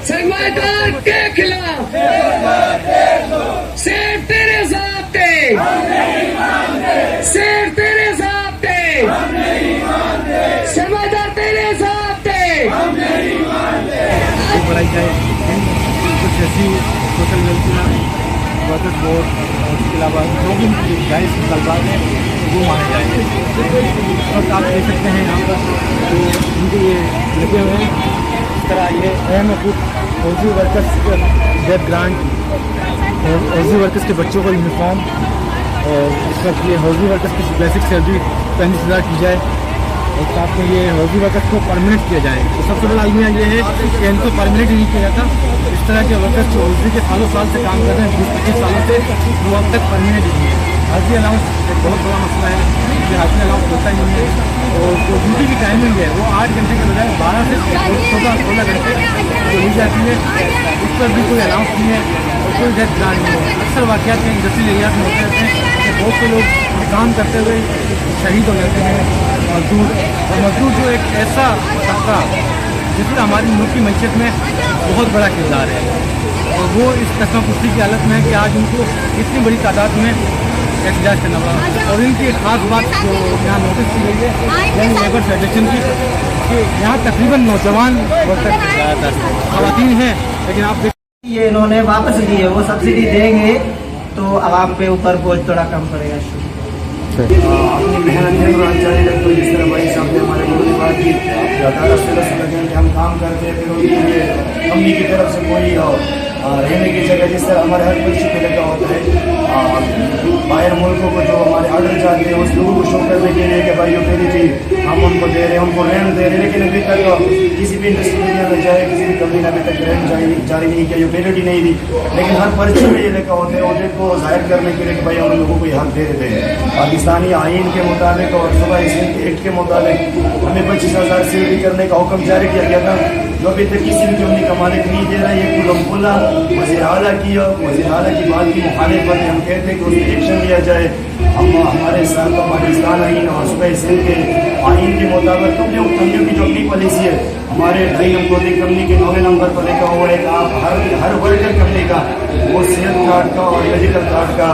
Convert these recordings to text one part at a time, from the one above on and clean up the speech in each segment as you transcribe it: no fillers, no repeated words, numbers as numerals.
सरमाएदार के खिलाफ शेर तेरे साथ थे, शेर तेरे साथ थे, सरमाएदार तेरे साथ थे। बढ़ाई जाए कुछ ऐसी सोशल वेलफेयर वर्कर्स बोर्ड और उसके अलावा जो भी जायज़ तलबा हैं वो माने जाएंगे। और आप देख सकते हैं यहाँ पर तो उनके ये लगे हुए हैं। इस तरह ये अहम कुछ फौजी वर्कर्स डेथ ग्रांट, फौजी वर्कर्स के बच्चों को यूनिफॉर्म और इस वक्त ये फौजी वर्कर्स की बेसिक सैलरी 35,000 की जाए और साथ में ये फौजी वर्कर्स को परमानेंट किया जाए। तो सबसे बड़ा आइडिया ये है कि इनको परमानेंट नहीं किया जाता। इस तरह के वर्कर्स जो फौजी के सालों साल से काम कर रहे हैं 20-25 सालों से, वो अब तक परमानेंट नहीं है। हाजिरी अलाउंस एक बहुत बड़ा मसला है कि हाजिरी अलाउंस होता ही नहीं है और जो ड्यूटी की टाइमिंग है वो 8 घंटे के बजाय 12 से 16 घंटे जो ली जाती है, उस पर भी कोई अलाउंस नहीं है और कोई डेथ ग्रांट नहीं है। अक्सर वाक़यात में इंडस्ट्रियल एरियाज में होते रहते हैं कि बहुत से लोग काम करते हुए शहीद हो जाते हैं। मजदूर जो एक ऐसा तबका जिसमें हमारी मुल्क की मैशत में बहुत बड़ा किरदार है और वो इस कसमपुष्टि की हालत में है कि आज उनको इतनी बड़ी तादाद में एहतजाज करना पड़ा। और इनकी एक खास बात जो यहाँ नोटिस की गई है यंग लेबर फेडरेशन की कि यहाँ तकरीबन नौजवान वर्कर खवातीन हैं, लेकिन आप ये इन्होंने वापस ली है। वो सब्सिडी देंगे तो आवाम पे ऊपर बोझ थोड़ा कम पड़ेगा। अपनी मेहनत दिन रात जारी रखते हो। जिस तरह भाई साहब ने हमारे गुरु ने बात की 18 से 10 लगे कि हम काम करते हैं, फिर उनके लिए कंपनी की तरफ से कोई रहने की जगह, जिस तरह हमारे हर बच्चे को लगा होता है बाहर मुल्कों को जो हमारे ऑर्डर जाते हैं उस लोगों को शो करने के लिए कि भाई जो मेरी चीज़ हम उनको दे रहे हैं, उनको रेंट दे रहे हैं, लेकिन अभी तक किसी भी इंडस्ट्री एरिया में जाए किसी भी कंपनी ने अभी तक रेंट जारी नहीं किया, जो पेरियड ही नहीं दी। लेकिन हर पर्चे में ये लिखा होता है ऑडिट को जाहिर करने के लिए कि भाई हम लोगों को ये हक दे देते हैं। पाकिस्तानी आइन के मुताबिक और सुबह एक्ट के मुताबिक हमें 25,000 सैलरी करने का हुक्म जारी किया गया था, जो अभी तक किसी भी कंपनी का मालिक नहीं दे रहा है। ये खुला वज़ीर आला की बात की मुखालिफत है। हम कहते हैं कि उसमें एक्शन लिया जाए। हम हमारे साथ तो पाकिस्तान आइन और सुबह सिंह के आइन के मुताबिक कंपनियों की जो अपनी पॉलिसी है, हमारे 2.5 नंबर कंपनी के 9वें नंबर पर लिखा हुआ है कि आप हर वर्कर कंपनी का वो सेहत कार्ड का और मेडिकल कार्ड का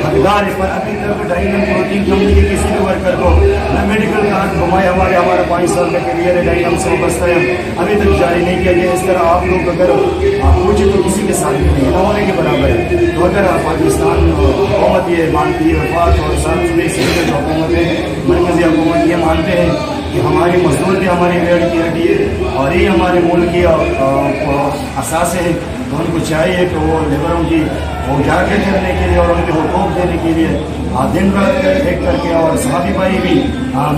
हकदार है। पर अभी तक 2.5 नंबर कंपनी के किसी भी वर्कर को न मेडिकल कार्ड घुमाए हमारा 5 साल का करियर है, 2.5 नंबर से वाबस्ता है, अभी तक जारी नहीं किया गया। इस तरह आप लोग अगर पूछे तो किसी के साथ भी नहीं है, न होने के बराबर है। तो अगर पाकिस्तान हुकूमत ये मानती है, वफाक और साथ में जो हुकूमत है, मरकजी हुकूमत ये मानते हैं कि हमारे मजदूर भी हमारी रीढ़ की हड्डी है और ये हमारे मुल्क की असास है, तो उनको चाहिए कि वो लेबरों की उजागर करने के लिए और उनके हुकूक देने के लिए दिन रात एक करके और सहाबी भाई भी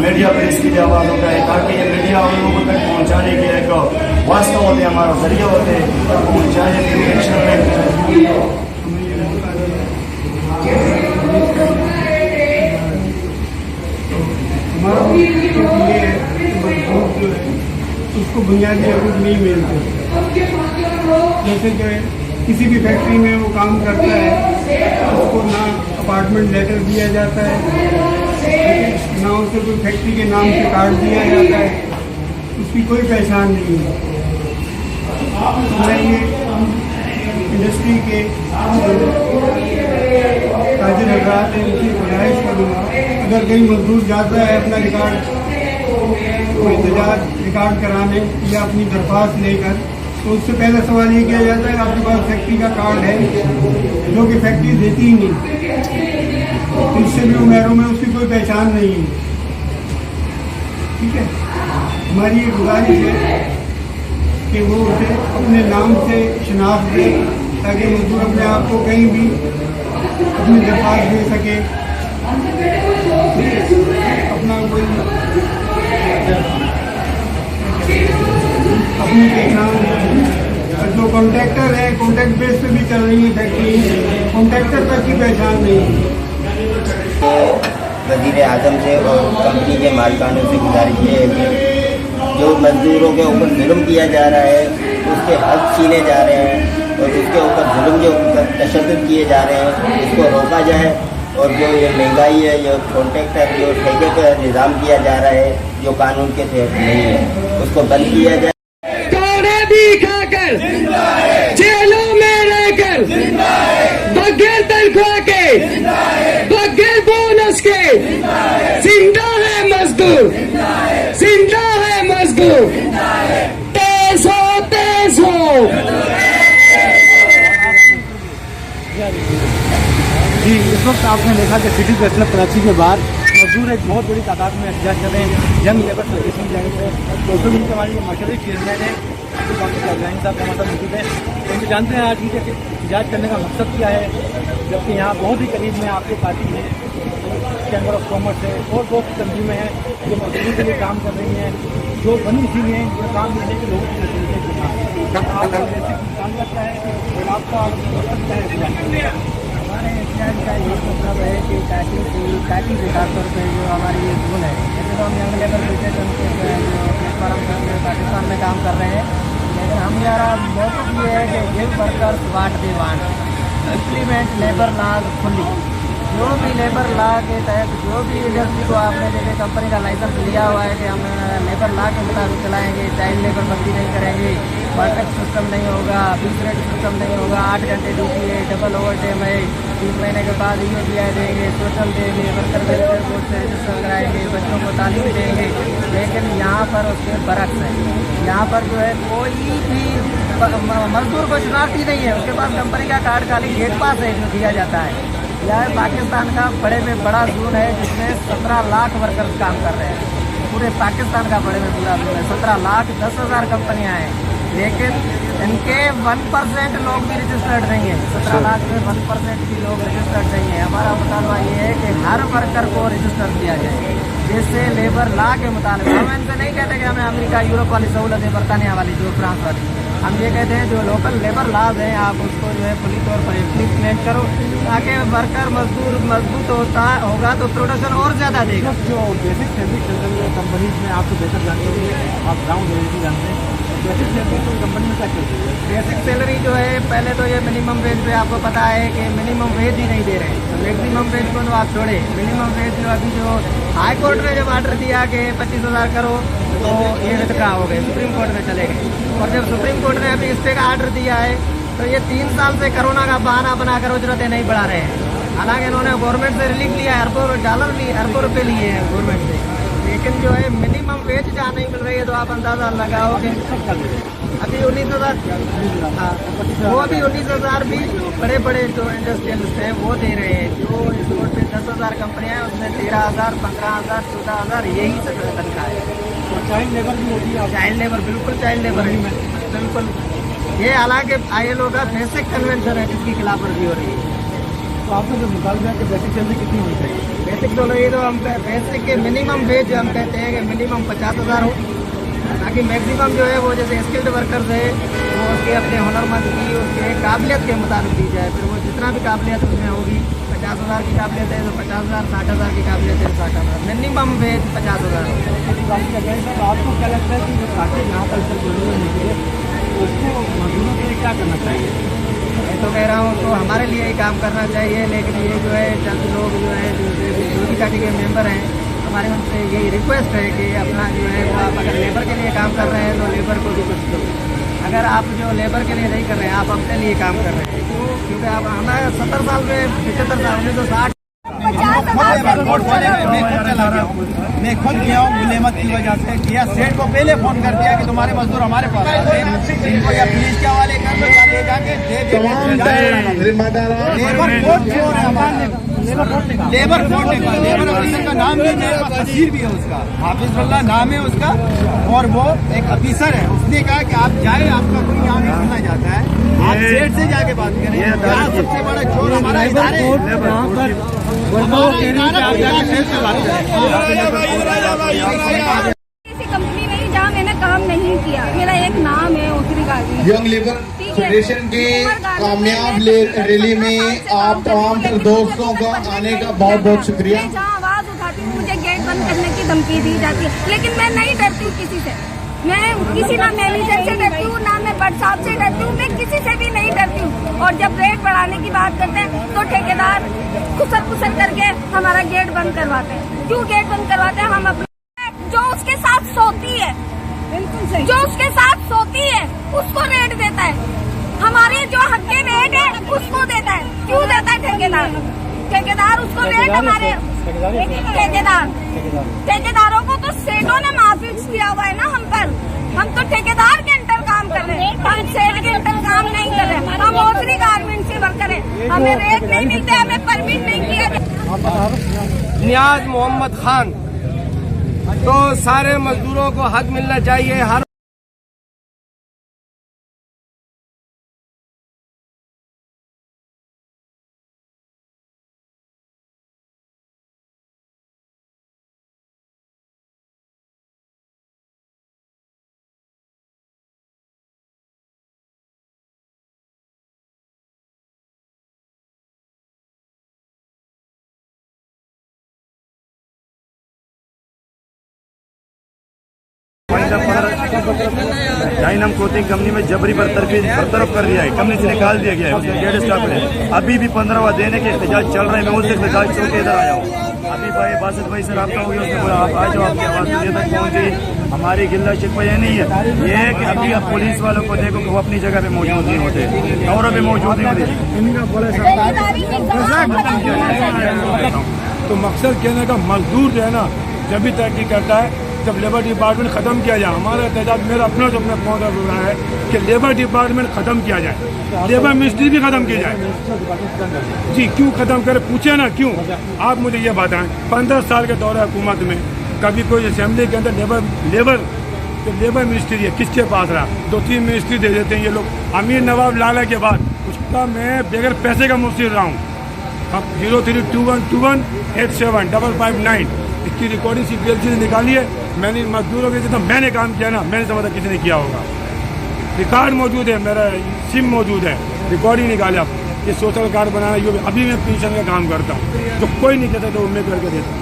मीडिया पर इसके लिए आवाज़ होता है, ताकि ये मीडिया उन लोगों तक पहुँचाने के एक वास्तव होते हैं, हमारा जरिया होते हैं, पहुँचाने के लिए एक्शन में उसको बुनियादी हकूक़ नहीं मिलते। जैसे कि किसी भी फैक्ट्री में वो काम करता है, उसको ना अपार्टमेंट लेटर दिया जाता है, ना उसे कोई फैक्ट्री के नाम से कार्ड दिया जाता है, उसकी कोई पहचान नहीं है। मैं ये इंडस्ट्री के ताजिर हजरात है उनकी गुजारिश करूँगा, अगर कहीं मजदूर जाता है अपना रिकॉर्ड रिकॉर्ड कराने या अपनी दरख्वास्त लेकर, तो उससे पहला सवाल ये किया जाता है आपके पास फैक्ट्री का कार्ड है, जो कि फैक्ट्री देती ही नहीं। इससे भी उमेरों में उसकी कोई पहचान नहीं है। ठीक है, हमारी ये गुजारिश है कि वो उसे अपने नाम से शनाख्त दे, ताकि मजदूर अपने आप को कहीं भी अपनी दरख्वास्त दे सके, अपना कोई अपनी पहचान। जो कॉन्ट्रैक्टर है, कॉन्ट्रैक्ट बेस पे भी चल रही है फैक्ट्री, कॉन्ट्रैक्टर तक की पहचान नहीं है। वज़ीर आज़म से और कंपनी के मालिकानों से गुजारिश है कि जो मजदूरों के ऊपर जुल्म किया जा रहा है, उसके हक छीने जा रहे हैं और उसके ऊपर जुल्म के ऊपर तशद्दुद किए जा रहे हैं, इसको रोका जाए। और जो ये महंगाई है, जो कॉन्ट्रैक्टर जो ठेके का निज़ाम किया जा रहा है, जो कानून के तहत नहीं है, उसको बंद किया जाए। आजादी खाकर, जेलों में रहकर, बगैर तनख्वाह के, बगैर बोनस के, जिंदा है मजदूर, जिंदा है मजदूर। तेज हो, तेज हो। जी, इस वक्त आपने देखा कि सिटी प्रेस कराची के बाहर मजदूर एक बहुत बड़ी तादाद में एहतजाज कर रहे हैं यंग लेबर फेडरेशन जंग से। सोशल मीडिया हमारी जो मशहूर चेयरमैन है डॉक्टर इब्राहिम साहब हमारे साथ मौजूद है। तो जानते हैं आज इनके एहतजाज करने का मकसद क्या है, जबकि यहाँ बहुत ही करीब में आपकी पार्टी है, चैम्बर ऑफ कॉमर्स है और बहुत तंजीमें हैं जो मजदूरी के लिए काम कर रही हैं, जो बनी इसीलिए हैं जो काम नहीं है कि लोगों की नसीबत के काम करता है और आपका हमारे एहतियात का ये मतलब है कि 35 से 400 रुपये जो हमारी ये स्कूल है, जैसे तो हम यंग लेबर फेडरेशन के जो प्लेटफॉर्म करके पाकिस्तान में काम कर रहे हैं, लेकिन हम यार मोटिव ये है कि give workers what they want, implement labour laws fully. जो भी लेबर लॉ के तहत जो भी इंडस्ट्री को आपने जैसे कंपनी का लाइसेंस लिया हुआ है कि हम लेबर लॉ के मुताबिक चलाएंगे, चाइल्ड लेबर बंदी नहीं करेंगे, कॉन्ट्रैक्ट सिस्टम नहीं होगा, फीस रेट सिस्टम नहीं होगा, 8 घंटे ड्यूटी है, डबल ओवर टाइम है, 3 महीने के बाद EOPI देंगे, सोशल देंगे, वर्कर वेलफेयर बोर्ड से रजिस्टर कराएंगे, बच्चों को तालीम देंगे। लेकिन यहाँ पर उसके बरक्स है, यहाँ पर जो है कोई भी मजदूर को शनाख्ती नहीं है, उसके पास कंपनी का कार्ड खाली गेट पास है जो दिया जाता है। यह पाकिस्तान का बड़े में बड़ा जोन है जिसमें 17 लाख वर्कर्स काम कर रहे हैं, पूरे पाकिस्तान का बड़े में बड़ा जोन है। 17 लाख 10,000 कंपनियां हैं, लेकिन इनके 1% लोग भी रजिस्टर्ड नहीं है। 17 लाख में 1% भी लोग रजिस्टर्ड नहीं है। हमारा मुतालबा ये है कि हर वर्कर को रजिस्टर किया जाए, जिससे लेबर लॉ के मुताबिक। हम इनसे नहीं कहते कि हमें अमेरिका यूरोप वाली सहूलत है, बरतानिया वाली जो फ्रांस वाली, हम ये कहते हैं जो लोकल लेबर लॉज हैं आप उसको जो है पूरी तौर पर इम्प्लीमेंट करो, ताकि वर्कर मजदूर मजबूत होगा तो प्रोडक्शन और ज़्यादा देगा। जो बेसिक सैलरी चल रही है कंपनीज में, आपको बेहतर जानते हैं, आप ग्राउंड रियलिटी जानते हैं, बेसिक सैलरी तो कंपनी में क्या चल रही है? बेसिक सैलरी जो है पहले तो ये मिनिमम वेज पे आपको पता है कि मिनिमम वेज ही नहीं दे रहे हैं, तो मैक्सिमम वेज को तो आप छोड़े, मिनिमम वेज जो अभी जो हाई कोर्ट ने जब ऑर्डर दिया कि 25,000 करो तो ये वित्ड्रा हो गए, सुप्रीम कोर्ट में चले गए। और जब सुप्रीम कोर्ट ने अभी इस पे का ऑर्डर दिया है तो ये 3 साल से कोरोना का बहाना बनाकर उजरतें नहीं बढ़ा रहे हैं। हालांकि इन्होंने गवर्नमेंट से रिलीफ लिया, अरबों डॉलर लिए, अरबों रुपये लिए हैं गवर्नमेंट से, लेकिन जो है मिनिमम वेज जहाँ नहीं मिल रही है तो आप अंदाजा लगाओ कि अभी 19,000, हाँ वो भी 19,000 भी बड़े बड़े जो इंडस्ट्रियलिस्ट हैं वो दे रहे हैं। जो इस रोड पे 10,000 कंपनियां हैं उसमें 13,000, 15,000, 14,000 यही सब तनख्वाह है। चाइल्ड लेबर भी होती है? चाइल्ड लेबर बिल्कुल चाइल्ड लेबर है, बिल्कुल। ये हालांकि ILO का बेसिक कन्वेंशन है जिसकी खिलाफवर्जी हो रही है। तो आपने जो निकाल कि बेसिक सैलरी कितनी होनी चाहिए? बेसिक तो ये तो हम बेसिक के मिनिमम वेज हम कहते हैं कि मिनिमम 50,000 हो, ताकि मैक्सिमम जो है वो जैसे स्किल्ड वर्कर्स है वो उसके अपने हुनरमंद की उसके काबिलियत के मुताबिक दी जाए, फिर वो जितना भी काबिलियत उसमें होगी। 50,000 की काबिलियत है तो 50,000, 60,000 की काबिलियत है 60,000, मिनिमम वेज 50,000। आपको क्या लगता है कि जो काटे यहाँ कल्चर जुड़े हुए उसको मजदूरों के लिए क्या करना चाहिए? मैं तो कह रहा हूँ तो हमारे लिए ही काम करना चाहिए, लेकिन ये जो है चंद लोग जो है दूसरी पार्टी के मेंबर हैं, हमारे उनसे यही रिक्वेस्ट है कि अपना जो है वो आप अगर लेबर के लिए काम कर रहे हैं तो लेबर को भी कुछ दो। अगर आप जो लेबर के लिए नहीं कर रहे हैं, आप अपने लिए काम कर रहे हैं, क्योंकि आप हमारे 70 साल में 75 साल 1960 मैं खुद गया हूँ गुलेमत की वजह से, किया सेठ को पहले फोन कर दिया कि तुम्हारे मजदूर हमारे पास आते हैं, इनको या पुलिस के हवाले कर दो या ले जाके लेबर कोर्ट चोर है हमारे, लेबर कोर्ट का लेबर ऑफिसर का नाम भी मेरे पास तस्वीर भी है उसका, हाफिजुल्लाह नाम है उसका, और वो एक ऑफिसर है। उसने कहा कि आप जाए, आपका कोई यहाँ नहीं सुना जाता है, आप सेठ से जाके बात करें। यहाँ सबसे बड़ा चोर हमारा इदारे किसी कंपनी में जहाँ मैंने काम नहीं किया, मेरा एक नाम है उतरी गाजी। यंग लेबर फेडरेशन की कामयाब रैली में आप तमाम दोस्तों का आने का बहुत बहुत शुक्रिया। मैं जहाँ आवाज उठाती हूँ मुझे गेट बंद करने की धमकी दी जाती है, लेकिन मैं नहीं डरती हूँ किसी से। मैं किसी ना मैनेजर से डरती हूँ, ना मैं बट साहब से डरती हूँ, मैं किसी से भी नहीं डरती हूँ। और जब रेट बढ़ाने की बात करते हैं तो ठेकेदार खुसर करके हमारा गेट बंद करवाते हैं। क्यों गेट बंद करवाते हैं? हम अपने जो उसके साथ सोती है, बिल्कुल सही, जो उसके साथ सोती है उसको रेट देता है, हमारे जो हक के रेट है उसको देता है। क्यों देता है ठेकेदार उसको रेट, हमारे ठेकेदारों को तो सेठों ने माफी किया हुआ है ना हम पर। हम तो ठेकेदार के अंडर काम कर रहे हैं, हम सेठ के अंडर काम नहीं कर रहे। हम ओसरी गारमेंट से वर्कर हैं, हमें रेट नहीं मिलते, हमें परमिट नहीं किया जाता। नियाज मोहम्मद खान, तो सारे मजदूरों को हक मिलना चाहिए। हर डायनाम कोचिंग कंपनी में जबरी बरतरफ कर दिया है, कंपनी से निकाल दिया गया है, उसके गेट स्टाफ है। अभी भी 15वां देने के एहतजाज चल रहे हैं। मैं उससे एहतजाज छोड़ के इधर आया हूँ। अभी भाई बासित भाई से रब्ता हो गया, उसने बोला आप आ जाओ, आपकी आवाज़ मुझे तक पहुँची। हमारी गिल्ला शिकवा ये नहीं है, ये है कि अभी आप पुलिस वालों को देखो कि वो अपनी जगह पे मौजूद नहीं होते, और भी मौजूद नहीं होते। इनका बोले तो मकसद कहने का मजदूर जो है ना जब भी तरक्की करता है जब लेबर डिपार्टमेंट खत्म किया जाए। हमारा एहतजाज मेरा अपना जो अपना पौधा हो रहा है कि लेबर डिपार्टमेंट खत्म किया जाए, लेबर मिनिस्ट्री भी खत्म की जाए। जी क्यों खत्म करे, पूछे ना क्यों। आप मुझे ये बताएं, 15 साल के दौरे हुकूमत में कभी कोई असेंबली के अंदर लेबर मिनिस्ट्री है किसके पास रहा? 2-3 मिनिस्ट्री दे देते हैं ये लोग। अमीर नवाब लाला के बाद उसका मैं बगैर पैसे का मुफ्ती रहा हूँ। अब 032121875559 इसकी रिकॉर्डिंग CPLC से निकाली है। मैंने मजदूरों के जितना मैंने काम किया ना, मैंने समझा किसी ने किया होगा। रिकॉर्ड मौजूद है, मेरा सिम मौजूद है, रिकॉर्डिंग निकाले आप। ये सोशल कार्ड बनाना ये अभी मैं पेंशन का काम करता हूँ, तो कोई नहीं कहता तो मैं करके देता हूँ,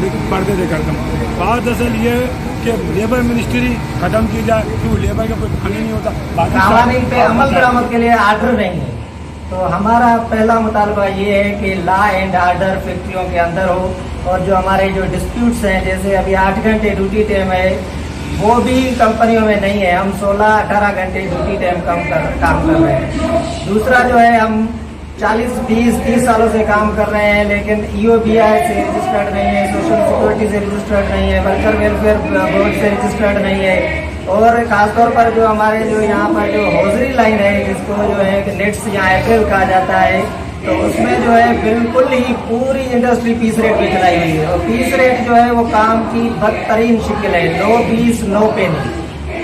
लेकिन पर्दे से करता हूँ। बात असल ये कि लेबर मिनिस्ट्री खत्म की जाए, क्यों लेबर का कोई खाना नहीं होता। कानून पे अमल दरामद के लिए आर्डर नहीं है, तो हमारा पहला मुतालबा ये है कि लॉ एंड ऑर्डर फैक्ट्रियों के अंदर हो, और जो हमारे जो डिस्प्यूट्स हैं, जैसे अभी 8 घंटे ड्यूटी टाइम है, वो भी कंपनियों में नहीं है। हम 16-18 घंटे ड्यूटी टाइम काम कर रहे हैं। दूसरा जो है हम 40-20-30 सालों से काम कर रहे हैं, लेकिन EOBI से रजिस्टर्ड नहीं है, सोशल सिक्योरिटी से रजिस्टर्ड नहीं है, वर्कर वेलफेयर बोर्ड से रजिस्टर्ड नहीं है। और खासतौर पर जो हमारे जो यहाँ पर जो हौजरी लाइन है, जिसको जो है कि नेट्स या अप्रैल कहा जाता है, तो उसमें जो है बिल्कुल ही पूरी इंडस्ट्री पीस रेट पे चलाई हुई है। और पीस रेट जो है वो काम की बदतरीन शिकल है, नो पीस नो पेनी।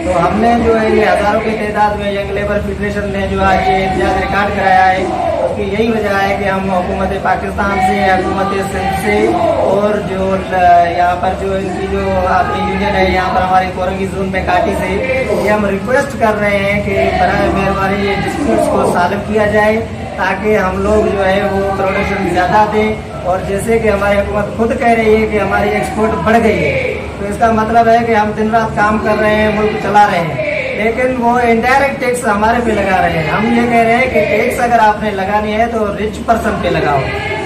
तो हमने जो है ये हजारों की तादाद में यंग लेबर फेडरेशन ने जो आज ये एहतजाज रिकॉर्ड कराया है, उसकी यही वजह है कि हम हुकूमत पाकिस्तान से, हुकूमत सिंध से, और जो यहाँ पर जो इनकी जो अपनी यूनियन है यहाँ पर हमारी कोरंगी जोन में काटी से, ये हम रिक्वेस्ट कर रहे हैं कि बराए मेहरबानी ये डिस्प्यूट्स को सॉल्व किया जाए, ताकि हम लोग जो है वो प्रोडक्शन ज़्यादा दें। और जैसे कि हमारी हुकूमत खुद कह रही है कि हमारी एक्सपोर्ट बढ़ गई है, तो इसका मतलब है कि हम दिन रात काम कर रहे हैं, मुल्क चला रहे हैं, लेकिन वो इनडायरेक्ट टैक्स हमारे पे लगा रहे हैं। हम ये कह रहे हैं कि टैक्स अगर आपने लगानी है तो रिच पर्सन पे लगाओ,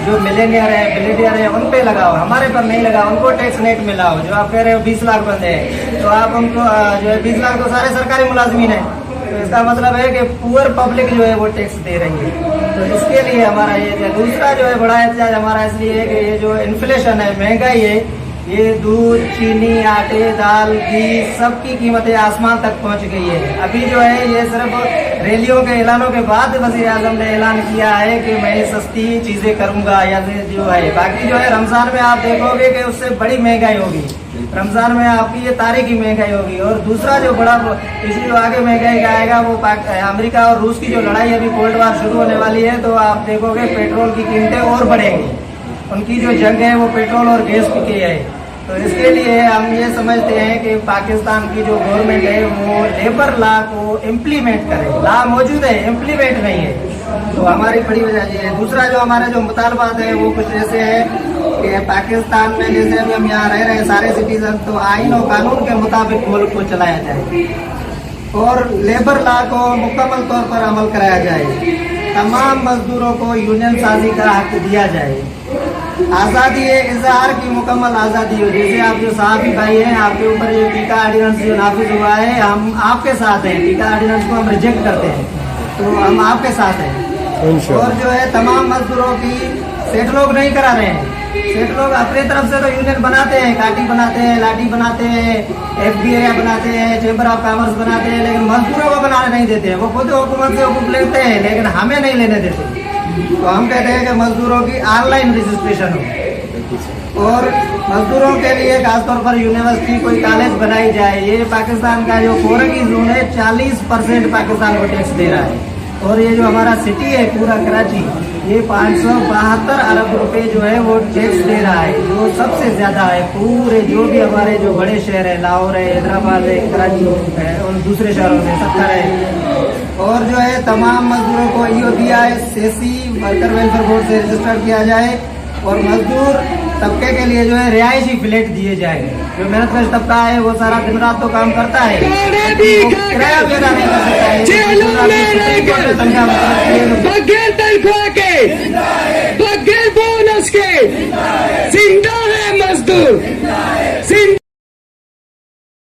जो मिलेनियर है, बिलियनियर है, उन पे लगाओ, हमारे पर नहीं लगाओ। उनको टैक्स नेट में लाओ। जो आप कह रहे हो 20 लाख बंदे हैं, तो आप उनको जो है 20 लाख तो सारे सरकारी मुलाजमीन है, तो इसका मतलब है कि पुअर पब्लिक जो है वो टैक्स दे रही है। तो इसके लिए हमारा ये दूसरा जो है बड़ा एहतजाज हमारा इसलिए है कि ये जो इन्फ्लेशन है, महंगाई है, ये दूध, चीनी, आटे, दाल, घी सबकी कीमतें आसमान तक पहुंच गई है। अभी जो है ये सिर्फ रैलियों के ऐलानों के बाद वज़ीर आज़म ने ऐलान किया है कि मैं सस्ती चीजें करूंगा, या जो है बाकी जो है रमजान में आप देखोगे कि उससे बड़ी महंगाई होगी। रमजान में आपकी ये तारीखी महंगाई होगी। और दूसरा जो बड़ा इसी जो आगे महंगाई का आएगा वो अमेरिका और रूस की जो लड़ाई अभी कोल्ड वार शुरू होने वाली है, तो आप देखोगे पेट्रोल की कीमतें और बढ़ेंगी। उनकी जो जंग है वो पेट्रोल और गैस की है। तो इसके लिए हम ये समझते हैं कि पाकिस्तान की जो गवर्नमेंट है वो लेबर लॉ को इम्प्लीमेंट करे। लॉ मौजूद है, इम्प्लीमेंट नहीं है, तो हमारी बड़ी वजह ये है। दूसरा जो हमारे जो मुतालबात है वो कुछ ऐसे है कि पाकिस्तान में जैसे अभी हम यहाँ रह रहे हैं सारे सिटीजन, तो आइन और कानून के मुताबिक मुल्क को चलाया जाए और लेबर लॉ को मुकम्मल तौर पर अमल कराया जाए। तमाम मजदूरों को यूनियन साजी का हक दिया जाए। आज़ादी है, इजहार की मुकम्मल आज़ादी हो। जैसे आप जो सहाफ़ी भाई हैं, आपके ऊपर जो टीका ऑर्डिनेंस जो नाफिज हुआ है, हम आपके साथ हैं। टीका ऑर्डिनेंस को हम रिजेक्ट करते हैं, तो हम आपके साथ हैं। और जो है तमाम मजदूरों की सेठ लोग नहीं करा रहे हैं। सेठ लोग अपनी तरफ से तो यूनियन बनाते हैं, काटी बनाते हैं, लाठी बनाते हैं, FB एरिया बनाते हैं, चेंबर ऑफ कॉमर्स बनाते हैं, लेकिन मजदूरों को बनाने नहीं देते हैं। वो खुद हुकूमत से हुकूम लेते हैं, लेकिन हमें नहीं लेने देते। तो हम कहते हैं कि मजदूरों की ऑनलाइन रजिस्ट्रेशन हो और मजदूरों के लिए खासतौर पर यूनिवर्सिटी कोई कॉलेज बनाई जाए। ये पाकिस्तान का जो फॉरेन जोन है 40% पाकिस्तान को टैक्स दे रहा है। और ये जो हमारा सिटी है पूरा कराची, ये 572 अरब रुपए जो है वो टैक्स दे रहा है, जो सबसे ज्यादा है पूरे जो भी हमारे जो बड़े शहर है, लाहौर है, हैदराबाद है, कराची है और दूसरे शहरों में 70 है। और जो है तमाम मजदूरों को EODI सेसी वर्कर वेलफेयर बोर्ड से रजिस्टर किया जाए और मजदूर तबके के लिए जो है रिहायशी फ्लैट दिए जाए। जो मेहनतकश तबका है वो सारा दिन रात तो काम करता है, किराया पैदा नहीं कर सकता है।